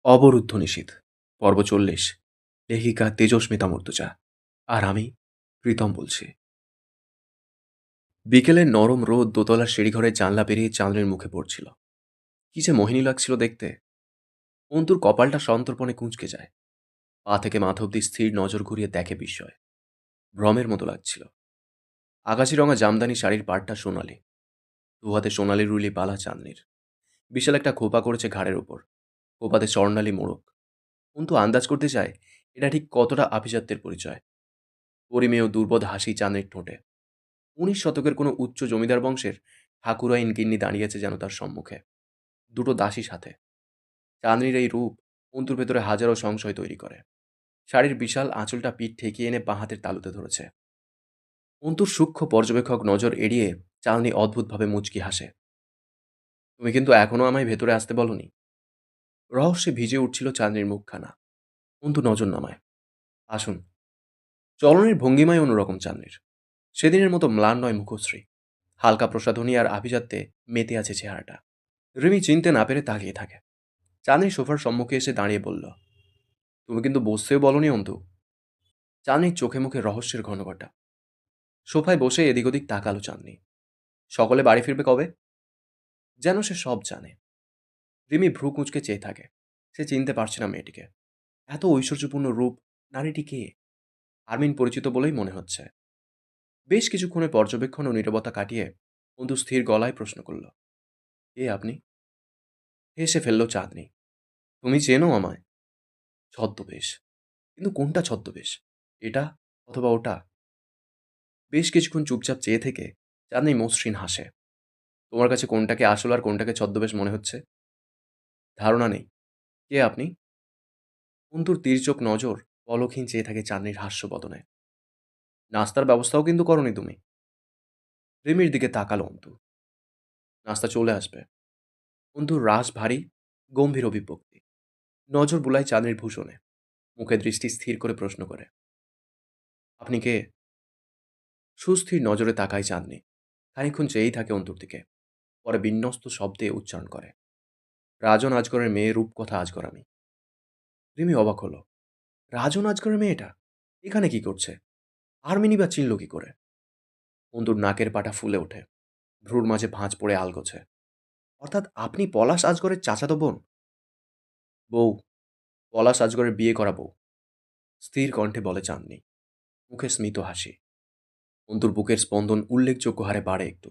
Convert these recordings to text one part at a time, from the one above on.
অবরুদ্ধ নিশীথ পর্ব ৪০। লেখিকা তেজস্মিতা মর্তুজা। আর আমি প্রীতম বলছি। বিকেলের নরম রোদ দোতলার সিঁড়িঘরের জানলা পেরিয়ে চাঁদনির মুখে পড়ছিল। কি যে মোহিনী লাগছিল দেখতে। অন্তুর কপালটা সন্তর্পণে কুঁচকে যায়। পা থেকে মাথা অব্দি স্থির নজর ঘুরিয়ে দেখে বিস্ময়। ভ্রমের মতো লাগছিল। আকাশি রঙা জামদানি শাড়ির পাড়টা সোনালি। দুহাতে সোনালি রুলি বালা চাঁদনির। বিশাল একটা খোপা করেছে ঘাড়ের ওপর। খোপাতে স্বর্ণালী মোড়ক। অন্তু আন্দাজ করতে চায় এটা ঠিক কতটা আভিজাত্যের পরিচয়। পরিমেয় দুর্বোধ হাসি চাঁদনির ঠোঁটে। ১৯ শতকের কোনো উচ্চ জমিদার বংশের ঠাকুরাইন গিন্নি দাঁড়িয়েছে যেন তার সম্মুখে, দুটো দাসী সাথে। চাঁদনির এই রূপ অন্তুর ভেতরে হাজারো সংশয় তৈরি করে। শাড়ির বিশাল আঁচলটা পিঠ ঠেকিয়ে এনে বাঁ হাতের তালুতে ধরেছে। অন্তুর সূক্ষ্ম পর্যবেক্ষক নজর এড়িয়ে চাঁদনি অদ্ভুতভাবে মুচকি হাসে। তুমি কিন্তু এখনো আমায় ভেতরে আসতে বলনি। রহস্যে ভিজে উঠছিল চাঁদনির মুখখানা। অন্তু নজর নামায়। আসুন। চলনের ভঙ্গিমায় অন্যরকম চাঁদনির। সেদিনের মতো ম্লান নয় মুখশ্রী। হালকা প্রসাধনী আর আভিজাত্যে মেতে আছে চেহারাটা। রিমি চিনতে না পেরে তাকিয়ে থাকে। চাঁদনি সোফার সম্মুখে এসে দাঁড়িয়ে বলল, তুমি কিন্তু বসতেও বলনি অন্তু। চাঁদনির চোখে মুখে রহস্যের ঘনঘটা। সোফায় বসে এদিক ওদিক তাকালো চাঁদনি। সকলে বাড়ি ফিরবে কবে? যেন সে সব জানে। রিমি ভ্রু কুঁচকে চেয়ে থাকে। সে চিনতে পারছে না মেয়েটিকে। এত ঐশ্বর্যপূর্ণ রূপ। নারীটি কে? আরমিন পরিচিত বলেই মনে হচ্ছে। বেশ কিছুক্ষণের পর্যবেক্ষণ ও নীরবতা কাটিয়ে অন্তু স্থির গলায় প্রশ্ন করল, কে আপনি? হেসে ফেলল চাঁদনি। তুমি চেনো আমায়? ছদ্মবেশ। কিন্তু কোনটা ছদ্মবেশ? এটা অথবা ওটা? বেশ কিছুক্ষণ চুপচাপ চেয়ে থেকে চাঁদনি মসৃণ হাসে। তোমার কাছে কোনটাকে আসল আর কোনটাকে ছদ্মবেশ মনে হচ্ছে? ধারণা নেই। কে আপনি? অন্তুর তীর্যক নজর পলকহীন চেয়ে থাকে চাঁদনির হাস্য বদনে। নাস্তার ব্যবস্থাও কিন্তু করনি তুমি। রিমির দিকে তাকালো অন্তু। নাস্তা চলে আসবে। অন্তুর রাশ ভারী, গম্ভীর অভিব্যক্তি। নজর বুলায় চাঁদনির ভূষণে। মুখে দৃষ্টি স্থির করে প্রশ্ন করে, আপনি কে? সুস্থির নজরে তাকায় চাঁদনি। খানিকক্ষণ চেয়েই থাকে অন্তুর দিকে। পরে বিন্যস্ত শব্দে উচ্চারণ করে, রাজন আজগরের মেয়ে রূপকথা আজগর আমি। রিমি অবাক হলো। রাজন আজগরের মেয়েটা এখানে কি করছে? আরমিনি বা চিনল কি করে? অন্তুর নাকের পাটা ফুলে ওঠে। ভ্রুর মাঝে ভাঁজ পড়ে আলগোছে। অর্থাৎ আপনি পলাশ আজগরের চাচাতো বোন? বউ। পলাশ আজগরের বিয়ে করা বউ। স্থির কণ্ঠে বলে চাঁদনি। মুখে স্মিত হাসি। অন্তুর বুকের স্পন্দন উল্লেখযোগ্য হারে বাড়ে একটু।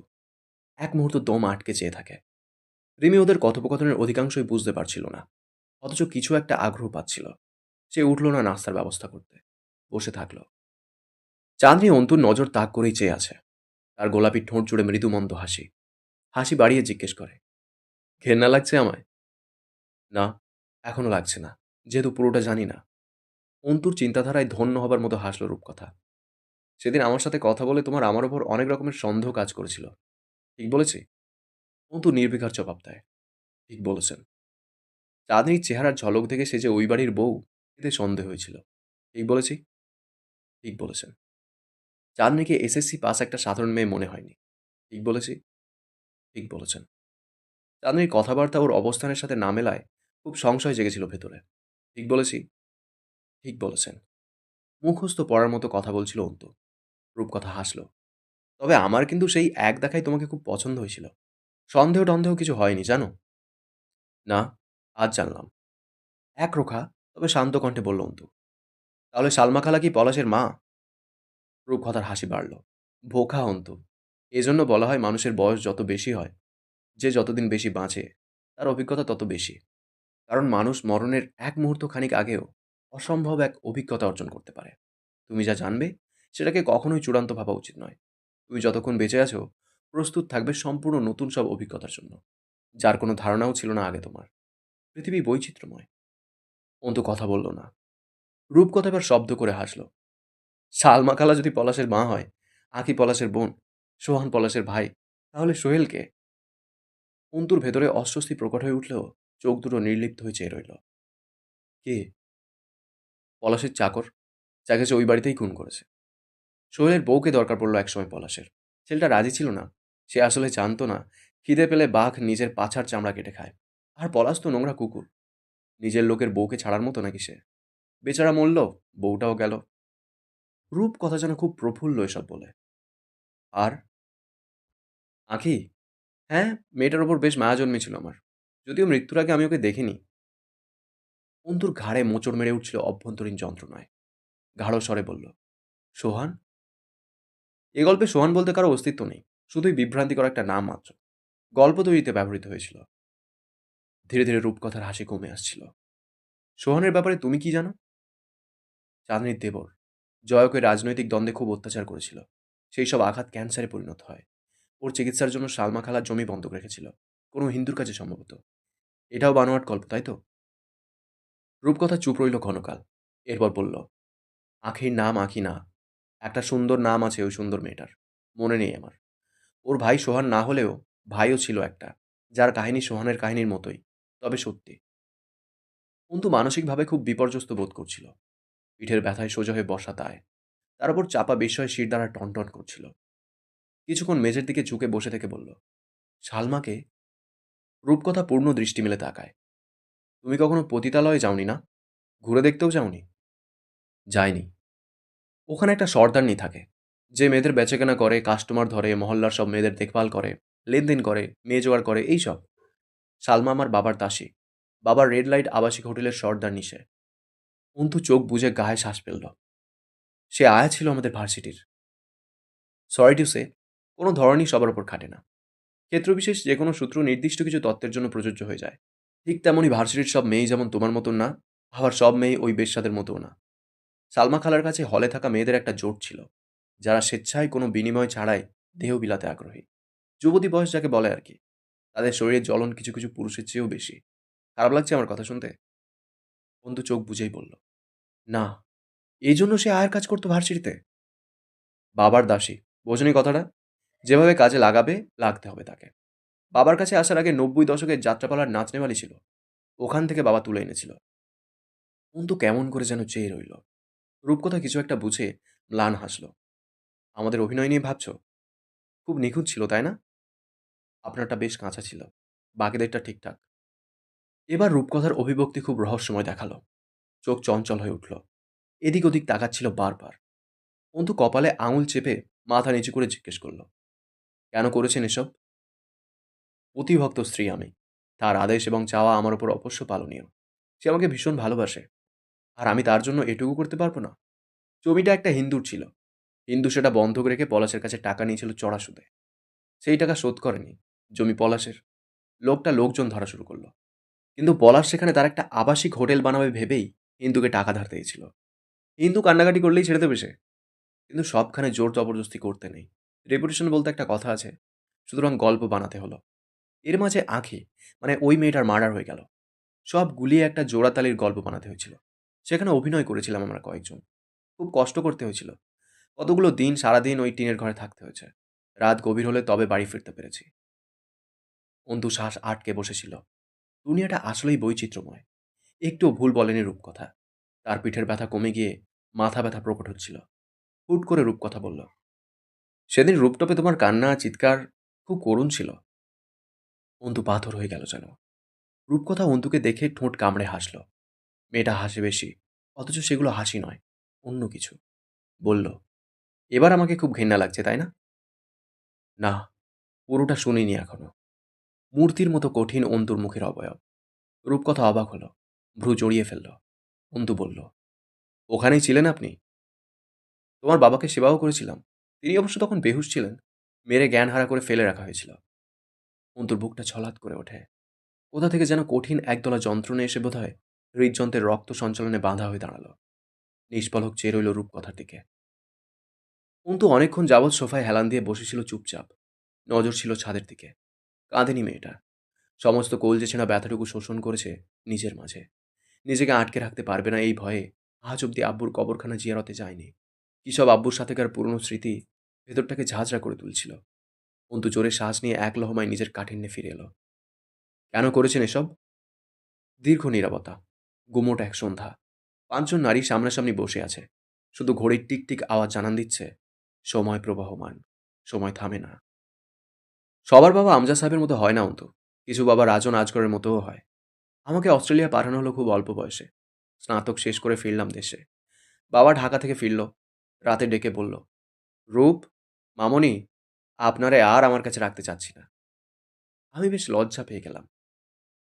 এক মুহূর্ত দম আটকে চেয়ে থাকে। রিমি ওদের কথোপকথনের অধিকাংশই বুঝতে পারছিল না, অথচ কিছু একটা আগ্রহ পাচ্ছিল। সে উঠল না নাস্তার ব্যবস্থা করতে। বসে থাকল। চাঁদনি অন্তুর নজর তাক করেই চেয়ে আছে। তার গোলাপি ঠোঁট জুড়ে মৃদুমন্দ হাসি। হাসি বাড়িয়ে জিজ্ঞেস করে, ঘেন্না লাগছে আমায়? না, এখনো লাগছে না, যেহেতু পুরোটা জানি না। অন্তুর চিন্তাধারায় ধন্য হবার মতো হাসল রূপকথা। সেদিন আমার সাথে কথা বলে তোমার আমার ওপর অনেক রকমের সন্দেহ কাজ করেছিল। ঠিক বলেছি? অন্তু নির্বিকার জবাব দেয়, ঠিক বলেছেন। চাঁদনির চেহারার ঝলক দেখে সে যে ওই বাড়ির বউ, এতে সন্দেহ হয়েছিল। ঠিক বলেছি? ঠিক বলেছেন। চাঁদনিকে এসএসসি পাস একটা সাধারণ মেয়ে মনে হয়নি। ঠিক বলেছি? ঠিক বলেছেন। চাঁদনির কথাবার্তা ওর অবস্থানের সাথে না মেলায় খুব সংশয় জেগেছিল ভেতরে। ঠিক বলেছি? ঠিক বলেছেন। মুখস্থ পড়ার মতো কথা বলছিল অন্তু। রূপকথা হাসল। তবে আমার কিন্তু সেই এক দেখায় তোমাকে খুব পছন্দ হয়েছিল। সন্দেহ টন্দেহ কিছু হয়নি জানো? না, আজ জানলাম। একরোখা তবে শান্ত কণ্ঠে বলল অন্তু। তাহলে সালমা খালা কি পলাশের মা? রূপকথার হাসি বাড়ল। বোকা অন্তু। এজন্য বলা হয় মানুষের বয়স যত বেশি হয়, যে যতদিন বেশি বাঁচে, তার অভিজ্ঞতা তত বেশি। কারণ মানুষ মরণের এক মুহূর্ত খানিক আগেও অসম্ভব এক অভিজ্ঞতা অর্জন করতে পারে। তুমি যা জানবে সেটাকে কখনোই চূড়ান্ত ভাবা উচিত নয়। তুমি যতক্ষণ বেঁচে আছো, প্রস্তুত থাকবে সম্পূর্ণ নতুন সব অভিজ্ঞতার জন্য, যার কোনো ধারণাও ছিল না আগে তোমার। পৃথিবী বৈচিত্র্যময়। অন্তু কথা বলল না। রূপকথা এবার শব্দ করে হাসল। সালমা খালা যদি পলাশের মা হয়, আঁখি পলাশের বোন, সোহান পলাশের ভাই, তাহলে সোহেলকে? অন্তুর ভেতরে অস্বস্তি প্রকট হয়ে উঠলেও চোখ দুটো নির্লিপ্ত হয়ে চেয়ে রইল। কে? পলাশের চাকর, যাকে সে ওই বাড়িতেই খুন করেছে। সোহেলের বউকে দরকার পড়ল একসময় পলাশের। ছেলেটা রাজি ছিল না। সে আসলে জানতো না খিদে পেলে বাঘ নিজের পাছার চামড়া কেটে খায়। আর পলাশ তো নোংরা কুকুর। নিজের লোকের বউকে ছাড়ার মতো নাকি সে? বেচারা মরল, বউটাও গেল। রূপ কথা যেন খুব প্রফুল্ল এসব বলে। আর আঁখি? হ্যাঁ, মেয়েটার ওপর বেশ মায়া জন্মেছিল আমার। যদিও মৃত্যুর আগে আমি ওকে দেখিনি। অন্তুর ঘাড়ে মোচড় মেরে উঠছিল অভ্যন্তরীণ যন্ত্রণায়। গাঢ় স্বরে বলল, সোহান? এ গল্পে সোহান বলতে কারো অস্তিত্ব নেই, শুধুই বিভ্রান্তিকর একটা নাম মাত্র। গল্প তৈরিতে ব্যবহৃত হয়েছিল। ধীরে ধীরে রূপকথার হাসি কমে আসছিল। সোহানের ব্যাপারে তুমি কি জানো? চাঁদনির দেবর জয়কে রাজনৈতিক দ্বন্দ্বে খুব অত্যাচার করেছিল। সেই সব আঘাত ক্যান্সারে পরিণত হয়। ওর চিকিৎসার জন্য সালমা খালার জমি বন্ধক রেখেছিল, কোনো হিন্দুর কাছে সম্ভবত। এটাও বানোয়াট গল্প, তাই তো? রূপকথা চুপ রইল ক্ষণকাল। এরপর বলল, আখির নাম আখি না। একটা সুন্দর নাম আছে ওই সুন্দর মেয়েটার, মনে নেই আমার। ওর ভাই সোহান না হলেও ভাইও ছিল একটা, যার কাহিনী সোহানের কাহিনীর মতোই, তবে সত্যি। অন্তু মানসিকভাবে খুব বিপর্যস্ত বোধ করছিল। পিঠের ব্যথায় সোজা হয়ে বসা দায়, তার উপর চাপা বিস্ময়ে শিরদাঁড়া টনটন করছিল। কিছুক্ষণ মেঝের দিকে ঝুঁকে বসে থেকে বলল, সালমাকে? রূপকথা পূর্ণ দৃষ্টি মেলে তাকায়। তুমি কখনো পতিতালয়ে যাওনি না? ঘুরে দেখতেও যাওনি? যায়নি। ওখানে একটা সর্দারনি থাকে, যে মেয়েদের বেচাকেনা করে, কাস্টমার ধরে, মহল্লার সব মেয়েদের দেখভাল করে, লেনদেন করে, মেয়ে জোগাড় করে, এইসব। সালমা আমার বাবার দাসী। বাবার রেড লাইট আবাসিক হোটেলের সর্দারনি সে। অন্তু চোখ বুজে গায়ে শ্বাস ফেলল। সে আয়া ছিল আমাদের ভার্সিটির। সরি টু সে, কোনো ধরনই সবার ওপর খাটে না। ক্ষেত্রবিশেষ যে কোনো সূত্র নির্দিষ্ট কিছু তত্ত্বের জন্য প্রযোজ্য হয়ে যায়। ঠিক তেমনই ভার্সিটির সব মেয়েই যেমন তোমার মতন না, আবার সব মেয়ে ওই বেশ্যাদের মতোও না। সালমা খালার কাছে হলে থাকা মেয়েদের একটা জোট ছিল, যারা স্বেচ্ছায় কোনো বিনিময় ছাড়াই দেহ বিলাতে আগ্রহী। যুবতী বয়স যাকে বলে আর কি। তাদের শরীরের জ্বলন কিছু কিছু পুরুষের চেয়েও বেশি। খারাপ লাগছে আমার কথা শুনতে? বন্ধু চোখ বুঝেই বলল, না। এই জন্য সে আয়ের কাজ করতো ভার্সিটিতে? বাবার দাসী, বোঝনি কথাটা? যেভাবে কাজে লাগাবে, লাগতে হবে তাকে। বাবার কাছে আসার আগে 90 দশকের যাত্রাপালার নাচনেওয়ালি ছিল, ওখান থেকে বাবা তুলে এনেছিল। অন্তু কেমন করে যেন চেয়ে রইল। রূপকথা কিছু একটা বুঝে ম্লান হাসল। আমাদের অভিনয় নিয়ে ভাবছো? খুব নিখুঁত ছিল, তাই না? আপনারটা বেশ কাঁচা ছিল, বাকিদেরটা ঠিকঠাক। এবার রূপকথার অভিব্যক্তি খুব রহস্যময় দেখালো। চোখ চঞ্চল হয়ে উঠল, এদিক ওদিক তাকাচ্ছিল বারবার। অন্তু কপালে আঙুল চেপে মাথা নিচু করে জিজ্ঞেস করল, কেন করেছেন এসব? অতিভক্ত স্ত্রী আমি। তার আদেশ এবং চাওয়া আমার ওপর অবশ্য পালনীয়। সে আমাকে ভীষণ ভালোবাসে, আর আমি তার জন্য এটুকু করতে পারবো না? জমিটা একটা হিন্দুর ছিল। হিন্দু সেটা বন্ধক রেখে পলাশের কাছে টাকা নিয়েছিল চড়া সুদে। সেই টাকা শোধ করেনি। জমি পলাশের। লোকটা লোকজন ধরা শুরু করলো। কিন্তু পলাশ সেখানে তার একটা আবাসিক হোটেল বানাবে ভেবেই হিন্দুকে টাকা ধার দিয়েছিল। হিন্দু কান্নাকাটি করলেই ছেড়ে দেবে সে? কিন্তু সবখানে জোর জবরদস্তি করতে নেই। রেপুটেশন বলতে একটা কথা আছে। সুতরাং গল্প বানাতে হলো। এর মাঝে আঁখি, মানে ওই মেয়েটার মার্ডার হয়ে গেল। সব গুলিয়ে একটা জোড়াতালির গল্প বানাতে হয়েছিল। সেখানে অভিনয় করেছিলাম আমরা কয়েকজন। খুব কষ্ট করতে হয়েছিল। কতগুলো দিন সারাদিন ওই টিনের ঘরে থাকতে হয়েছে। রাত গভীর হলে তবে বাড়ি ফিরতে পেরেছি। অন্তু শ্বাস আটকে বসেছিল। দুনিয়াটা আসলেই বৈচিত্র্যময়। একটুও ভুল বলেনি রূপকথা। তার পিঠের ব্যথা কমে গিয়ে মাথা ব্যথা প্রকট হচ্ছিল। হুট করে রূপকথা বলল, সেদিন রূপটপে তোমার কান্না চিৎকার খুব করুণ ছিল। অন্তু পাথর হয়ে গেল যেন। রূপকথা অন্তুকে দেখে ঠোঁট কামড়ে হাসল। মেয়েটা হাসে বেশি, অথচ সেগুলো হাসি নয়, অন্য কিছু। বলল, এবার আমাকে খুব ঘেন্না লাগছে, তাই না? না, পুরোটা শুনিনি এখনো। মূর্তির মতো কঠিন অন্তুর মুখের অবয়ব। রূপকথা অবাক হলো, ভ্রু জড়িয়ে ফেলল। অন্তু বলল, ওখানেই ছিলেন আপনি? তোমার বাবাকে সেবাও করেছিলাম। তিনি অবশ্য তখন বেহুশ ছিলেন। মেরে জ্ঞান হারা করে ফেলে রাখা হয়েছিল। অন্তুর বুকটা ছলাৎ করে ওঠে। কোথা থেকে যেন কঠিন একদলা যন্ত্রণা এসে বোধহয় হৃদযন্ত্রের রক্ত সঞ্চালনে বাঁধা হয়ে দাঁড়ালো। নিষ্পলক চেয়ে রইল রূপকথার দিকে। অন্তু অনেকক্ষণ যাবৎ সোফায় হেলান দিয়ে বসেছিল চুপচাপ। নজর ছিল ছাদের দিকে। কাঁদেনি মেয়েটা। সমস্ত কলজে ছেঁড়া ব্যথাটুকু শোষণ করেছে নিজের মাঝে। নিজেকে আটকে রাখতে পারবে না এই ভয়ে আজ অব্দি আব্বুর কবরখানা জিয়ারতে যায়নি। কী সব আব্বুর সাথেকার পুরনো স্মৃতি ভেতরটাকে ঝাঁঝরা করে তুলছিল। অন্তু জোরে শ্বাস নিয়ে এক লহমায় নিজের কাঠিন্যে ফিরে এলো। কেন করেছেন এসব? দীর্ঘ নীরবতা। গুমোট এক সন্ধ্যা। পাঁচজন নারী সামনাসামনি বসে আছে। শুধু ঘড়ির টিকটিক আওয়াজ জানান দিচ্ছে, সময় প্রবাহমান, সময় থামে না। সবার বাবা আমজা সাহেবের মতো হয় না অন্তু। কিছু বাবা রাজন আজগরের মতোও হয়। আমাকে অস্ট্রেলিয়া পাঠানো হলো খুব অল্প বয়সে। স্নাতক শেষ করে ফিরলাম দেশে। বাবা ঢাকা থেকে ফিরল। রাতে ডেকে বলল, রূপ, মামনি, আপনারে আর আমার কাছে রাখতে চাচ্ছি না। আমি বেশ লজ্জা পেয়ে গেলাম।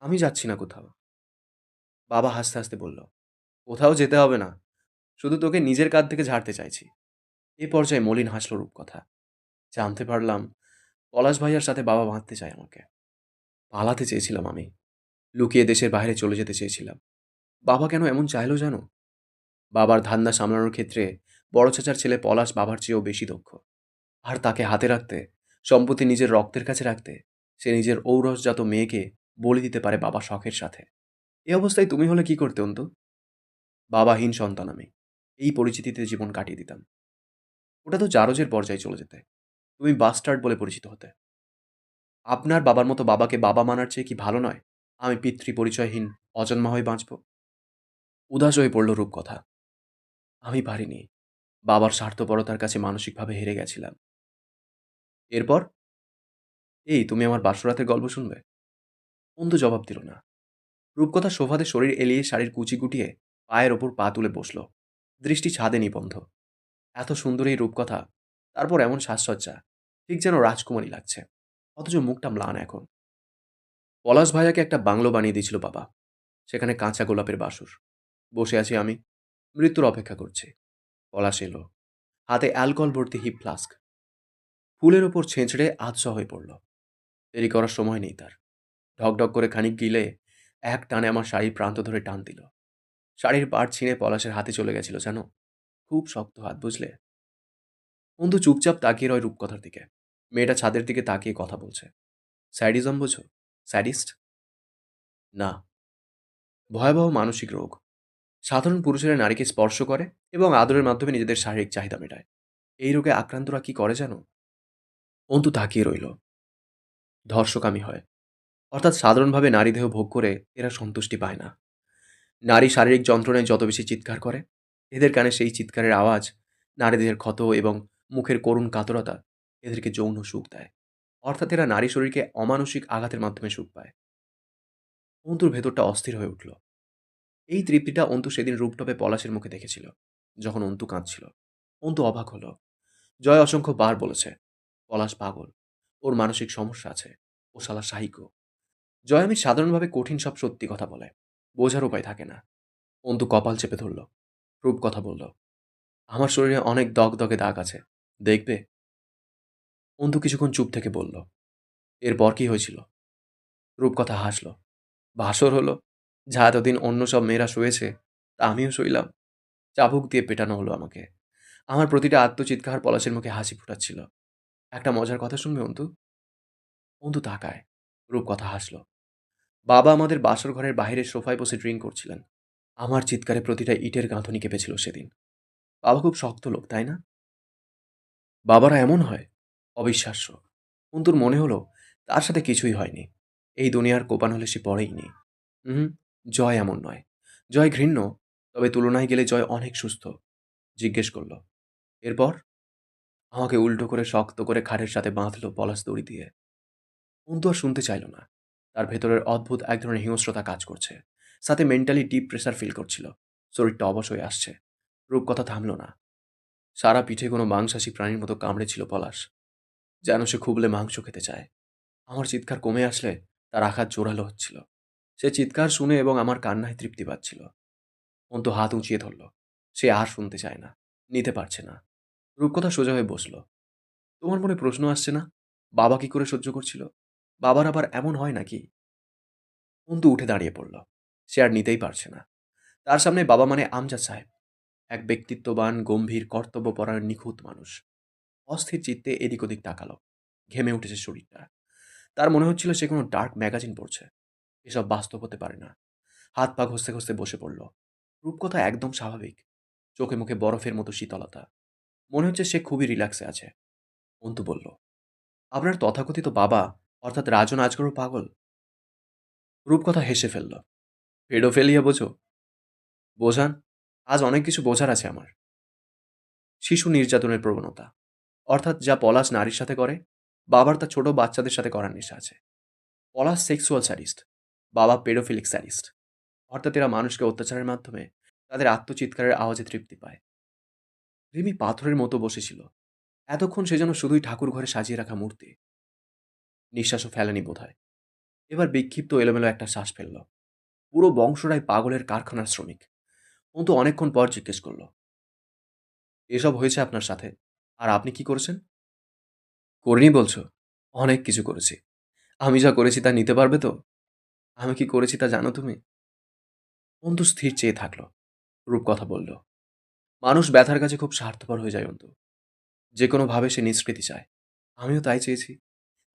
আমি যাচ্ছি না কোথাও। বাবা হাসতে হাসতে বলল, কোথাও যেতে হবে না, শুধু তোকে নিজের কাঁধ থেকে ঝাড়তে চাইছি। এ পর্যায়ে মলিন হাসল রূপকথা। জানতে পারলাম পলাশ ভাইয়ার সাথে বাবা বাঁধতে চায় আমাকে। পালাতে চেয়েছিলাম আমি, লুকিয়ে দেশের বাইরে চলে যেতে চেয়েছিলাম। বাবা কেন এমন চাইলো জানো? বাবার ধান্দা সামলানোর ক্ষেত্রে বড় চাচার ছেলে পলাশ বাবার চেয়েও বেশি দক্ষ। আর তাকে হাতে রাখতে, সম্পত্তি নিজের রক্তের কাছে রাখতে, সে নিজের ঔরসজাত মেয়েকে বলি দিতে পারে বাবা শখের সাথে। এই অবস্থায় তুমি হলে কি করতে অন্তু? বাবাহীন সন্তান আমি, এই পরিচিতিতে জীবন কাটিয়ে দিতাম। ওটা তো জারজের পর্যায়ে চলে যেতে, তুমি বাস্টার্ড বলে পরিচিত হতে। আপনার বাবার মতো বাবাকে বাবা মানার চেয়ে কি ভালো নয় আমি পিতৃ পরিচয়হীন অজন্মা হয়ে বাঁচব? উদাস হয়ে পড়ল রূপকথা। আমি পারিনি, বাবার স্বার্থপরতার কাছে মানসিকভাবে হেরে গেছিলাম। এরপর, এই তুমি আমার বাসরাতের গল্প শুনবে? অন্তু জবাব দিল না। রূপকথা সোফাতে শরীর এলিয়ে শাড়ির কুচি গুটিয়ে পায়ের ওপর পা তুলে বসল, দৃষ্টি ছাদে নিবন্ধ। এত সুন্দর এই রূপকথা, তারপর এমন সাজসজ্জা, ঠিক যেন রাজকুমারী লাগছে, অথচ মুখটা ম্লান এখন। পলাশ ভাইয়াকে একটা বাংলো বানিয়ে দিয়েছিল বাবা, সেখানে কাঁচা গোলাপের বাসর। বসে আছি আমি, মৃত্যুর অপেক্ষা করছি। পলাশ এলো, হাতে অ্যালকোহল ভর্তি হিপ ফ্লাস্ক। ফুলের ওপর ছেঁচড়ে আধশা হয়ে পড়ল। দেরি করার সময় নেই তার। ঢকঢক করে খানিক গিলে এক টানে আমার শাড়ির প্রান্ত ধরে টান দিল। শাড়ির পাড় ছিঁড়ে পলাশের হাতে চলে গেছিল জানো, খুব শক্ত হাত, বুঝলে? বন্ধু চুপচাপ তাকিয়ে রয় রূপকথার দিকে। মেয়েটা ছাদের দিকে তাকিয়ে কথা বলছে। স্যাডিজম বোঝো? স্যাডিস্ট? না, ভয়াবহ মানসিক রোগ। সাধারণ পুরুষেরা নারীকে স্পর্শ করে এবং আদরের মাধ্যমে নিজেদের শারীরিক চাহিদা মেটায়। এই রোগে আক্রান্তরা কি করে জানো? অন্তু তাকিয়ে রইল। ধর্ষকামী হয়, অর্থাৎ সাধারণভাবে নারী দেহ ভোগ করে এরা সন্তুষ্টি পায় না। নারী শারীরিক যন্ত্রণায় যত বেশি চিৎকার করে, এদের কানে সেই চিৎকারের আওয়াজ, নারীদের ক্ষত এবং মুখের করুণ কাতরতা এদেরকে যৌন সুখ দেয়। অর্থাৎ এরা নারী শরীরকে অমানসিক আঘাতের মাধ্যমে সুখ পায়। অন্তুর ভেতরটা অস্থির হয়ে উঠল। এই তৃপ্তিটা অন্তু সেদিন রূপটপে পলাশের মুখে দেখেছিল, যখন অন্তু কাঁদছিল। অন্তু অবাক হলো। জয় অসংখ্য বার বলেছে, পলাশ পাগল, ওর মানসিক সমস্যা আছে, ও শালা সাহিক। জয় আমি সাধারণভাবে কঠিন সব সত্যি কথা বলে, বোঝার উপায় থাকে না। অন্তু কপাল চেপে ধরল। রূপকথা বলল, আমার শরীরে অনেক দগদগে দাগ আছে, দেখবে? অন্তু কিছুক্ষণ চুপ থেকে বলল, এরপর কি হয়েছিল? রূপকথা হাসল। ভাসর হলো, যা এতদিন অন্য সব মেয়েরা শুয়েছে তা আমিও শুইলাম। চাবুক দিয়ে পেটানো হলো আমাকে। আমার প্রতিটা আত্মচিৎকার পলাশের মুখে হাসি ফুটাচ্ছিল। একটা মজার কথা শুনবে অন্তু? অন্তু তাকায়। রূপকথা হাসল। বাবা আমাদের বাসর ঘরের বাইরের সোফায় বসে ড্রিঙ্ক করছিলেন। আমার চিৎকারে প্রতিটা ইটের গাঁথনি কেঁপেছিল সেদিন। বাবা খুব শক্ত লোক, তাই না? বাবারা এমন হয়? অবিশ্বাস্য। অন্তুর মনে হলো তার সাথে কিছুই হয়নি। এই দুনিয়ার কোপান হলে সে পড়েইনি। হুম, জয় এমন নয়। জয় ঘৃণ্য, তবে তুলনায় গেলে জয় অনেক সুস্থ। জিজ্ঞেস করল, এরপর? আমাকে উল্টো করে শক্ত করে খাটের সাথে বাঁধল পলাশ দড়ি দিয়ে। অন্তু আর শুনতে চাইল না। তার ভেতরের অদ্ভুত এক ধরনের হিংস্রতা কাজ করছে, সাথে মেন্টালি ডিপ প্রেসার ফিল করছিল। শরীরটা অবশ হয়ে আসছে। রূপকথা থামল না। সারা পিঠে কোনো মাংসাশী প্রাণীর মতো কামড়েছিল পলাশ, যেন সে খুবলে মাংস খেতে চায়। আমার চিৎকার কমে আসলে তার আঘাত জোরালো হচ্ছিল। সে চিৎকার শুনে এবং আমার কান্নায় তৃপ্তি পাচ্ছিল। অন্তু হাত উঁচিয়ে ধরল। সে আর শুনতে চায় না, নিতে পারছে না। রূপকথা সোজা হয়ে বসল। তোমার মনে প্রশ্ন আসছে না, বাবা কি করে সহ্য করছিল? বাবার আবার এমন হয় নাকি? অন্তু উঠে দাঁড়িয়ে পড়ল। সে আর নিতেই পারছে না। তার সামনে বাবা মানে আমজাদ সাহেব, এক ব্যক্তিত্ববান, গম্ভীর, কর্তব্যপরায়ণ, নিখুঁত মানুষ। অস্থির চিত্তে এদিক ওদিক তাকালো। ঘেমে উঠেছে শরীরটা। তার মনে হচ্ছিল সে কোনো ডার্ক ম্যাগাজিন পড়ছে। এসব বাস্তব হতে পারে না। হাত পা ঘষতে ঘষতে বসে পড়ল। রূপকথা একদম স্বাভাবিক, চোখে মুখে বরফের মতো শীতলতা। মনে হচ্ছে সে খুবই রিল্যাক্সে আছে। অন্তু বলল, আপনার তথাকথিত বাবা, অর্থাৎ রাজন আজগরও পাগল? রূপকথা হেসে ফেলল। পেডোফেলিয়া বোঝো? বোঝান, আজ অনেক কিছু বোঝার আছে আমার। শিশু নির্যাতনের প্রবণতা, অর্থাৎ যা পলাশ নারীর সাথে করে, বাবার তা ছোট বাচ্চাদের সাথে করার নেশা আছে। পলাশ সেক্সুয়াল স্যাডিস্ট। বাবা পেডোফিলিক স্যাডিস্ট। অর্থাৎ এরা মানুষকে অত্যাচারের মাধ্যমে তাদের আত্মচিৎকারের আওয়াজে তৃপ্তি পায়। রিমি পাথরের মতো বসেছিল। এতক্ষণ সে যেন শুধুই ঠাকুর ঘরে সাজিয়ে রাখা মূর্তি। নিঃশ্বাসও ফেলেনি বোধহয়। এবার বিক্ষিপ্ত এলোমেলো একটা শ্বাস ফেলল। পুরো বংশরাই পাগলের কারখানার শ্রমিক। অন্তু অনেকক্ষণ পর জিজ্ঞেস করল, এসব হয়েছে আপনার সাথে, আর আপনি কি করেছেন? করিনি বলছো? অনেক কিছু করেছি। আমি যা করেছি তা নিতে পারবে তো? আমি কি করেছি তা জানো তুমি? অন্তু স্থির চেয়ে থাকলো। রূপকথা বলল, মানুষ ব্যথার কাছে খুব স্বার্থপর হয়ে যায় অন্তু। যে কোনোভাবে সে নিষ্কৃতি চায়। আমিও তাই চেয়েছি।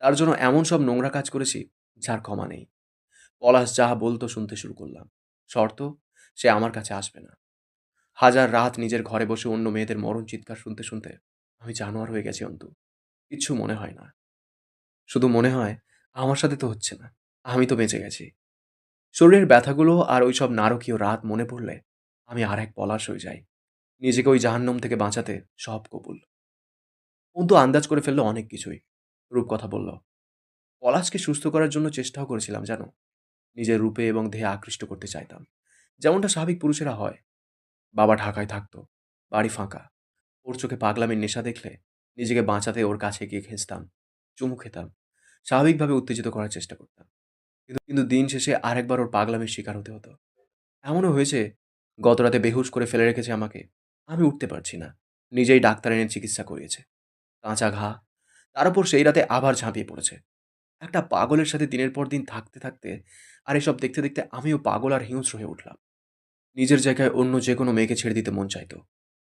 তার জন্য এমন সব নোংরা কাজ করেছি যার ক্ষমা নেই। পলাশ যা বলতো শুনতে শুরু করলাম। শর্ত, সে আমার কাছে আসবে না। হাজার রাত নিজের ঘরে বসে অন্য মেয়েদের মরণ চিৎকার শুনতে শুনতে আমি জানোয়ার হয়ে গেছি অন্তু। কিচ্ছু মনে হয় না। শুধু মনে হয় আমার সাথে তো হচ্ছে না। আমি তো বেঁচে গেছি। শরীরের ব্যথাগুলো আর ওইসব নারকীয় রাত মনে পড়লে আমি আর এক পলাশ হয়ে যাই। নিজেকে ওই জাহান্নাম থেকে বাঁচাতে সব কবুল। অন্তু আন্দাজ করে ফেললো অনেক কিছুই। রূপকথা বলল, পলাশকে সুস্থ করার জন্য চেষ্টাও করেছিলাম জানো। নিজের রূপে এবং দেহে আকৃষ্ট করতে চাইতাম, যেমনটা স্বাভাবিক পুরুষেরা হয়। বাবা ঢাকায় থাকতো, বাড়ি ফাঁকা। ওর চোখে পাগলামির নেশা দেখলে নিজেকে বাঁচাতে ওর কাছে গিয়ে ঘেঁষতাম, চুমু খেতাম, স্বাভাবিকভাবে উত্তেজিত করার চেষ্টা করতাম। কিন্তু দিন শেষে আরেকবার ওর পাগলামির শিকার হতে হতো। এমনও হয়েছে গত রাতে বেহুশ করে ফেলে রেখেছে আমাকে। আমি উঠতে পারছি না। নিজেই ডাক্তার এনে চিকিৎসা করিয়েছে। কাঁচা ঘা, তার উপর সেই রাতে আবার ঝাঁপিয়ে পড়েছে। একটা পাগলের সাথে দিনের পর দিন থাকতে থাকতে আর এসব দেখতে দেখতে আমিও পাগল আর হিংস্র হয়ে উঠলাম। নিজের জায়গায় অন্য যে কোনো মেয়েকে ছেড়ে দিতে মন চাইতো,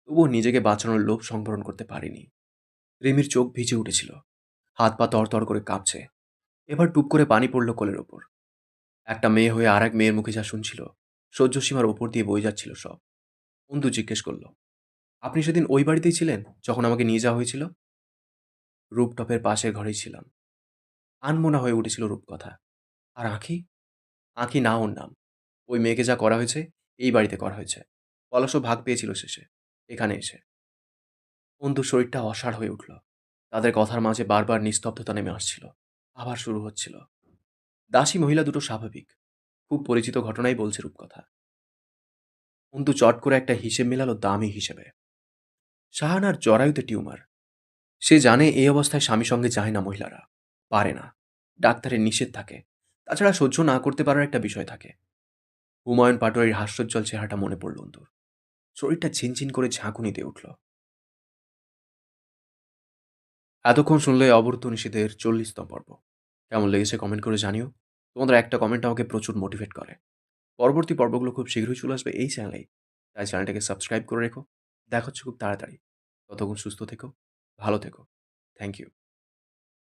তবুও নিজেকে বাঁচানোর লোভ সংবরণ করতে পারিনি। রিমির চোখ ভিজে উঠেছিল, হাত পা তরতর করে কাঁপছে। এবার টুপ করে পানি পড়ল কোলের ওপর। একটা মেয়ে হয়ে আর এক মেয়ের মুখে যা শুনছিল, সহ্য সীমার ওপর দিয়ে বয়ে যাচ্ছিল সব। অন্তু জিজ্ঞেস করল, আপনি সেদিন ওই বাড়িতেই ছিলেন যখন আমাকে নিয়ে যাওয়া হয়েছিল? রূপটপের পাশের ঘরেই ছিলাম। আনমনা হয়ে উঠেছিল রূপকথা। আর আঁখি? আঁখি না ওর নাম। ওই মেয়েকে যা করা হয়েছে এই বাড়িতে করা হয়েছে। পলাশও ভাগ পেয়েছিল শেষে, এখানে এসে। অন্তুর শরীরটা অসাড় হয়ে উঠল। তাদের কথার মাঝে বারবার নিস্তব্ধতা নেমে আসছিল। আবার শুরু হচ্ছিল। দাসী মহিলা দুটো স্বাভাবিক, খুব পরিচিত ঘটনাই বলছে রূপকথা। অন্তু চট করে একটা হিসেব মেলালো দামি হিসেবে। শাহানার জরায়ুতে টিউমার। সে জানে এই অবস্থায় স্বামী সঙ্গে যায় না মহিলারা, পারে না। ডাক্তারের নিষেধ থাকে। তাছাড়া সহ্য না করতে পারার একটা বিষয় থাকে। হুমায়ুন পাটোয়ারির হাস্যোজ্জ্বল চেহারাটা মনে পড়ল অন্তুর। শরীরটা ঝিনঝিন করে ঝাঁকুনি দিয়ে উঠল। এতক্ষণ শুনলে অবরুদ্ধ নিষেধের 40তম পর্ব। কেমন লেগেছে কমেন্ট করে জানিও। তোমাদের একটা কমেন্ট আমাকে প্রচুর মোটিভেট করে। পরবর্তী পর্বগুলো খুব শীঘ্রই চলে আসবে এই চ্যানেলেই। তাই চ্যানেলটাকে সাবস্ক্রাইব করে রেখো। দেখা হচ্ছে খুব তাড়াতাড়ি। ততক্ষণ সুস্থ থেকো, ভালো থেকো। Thank you.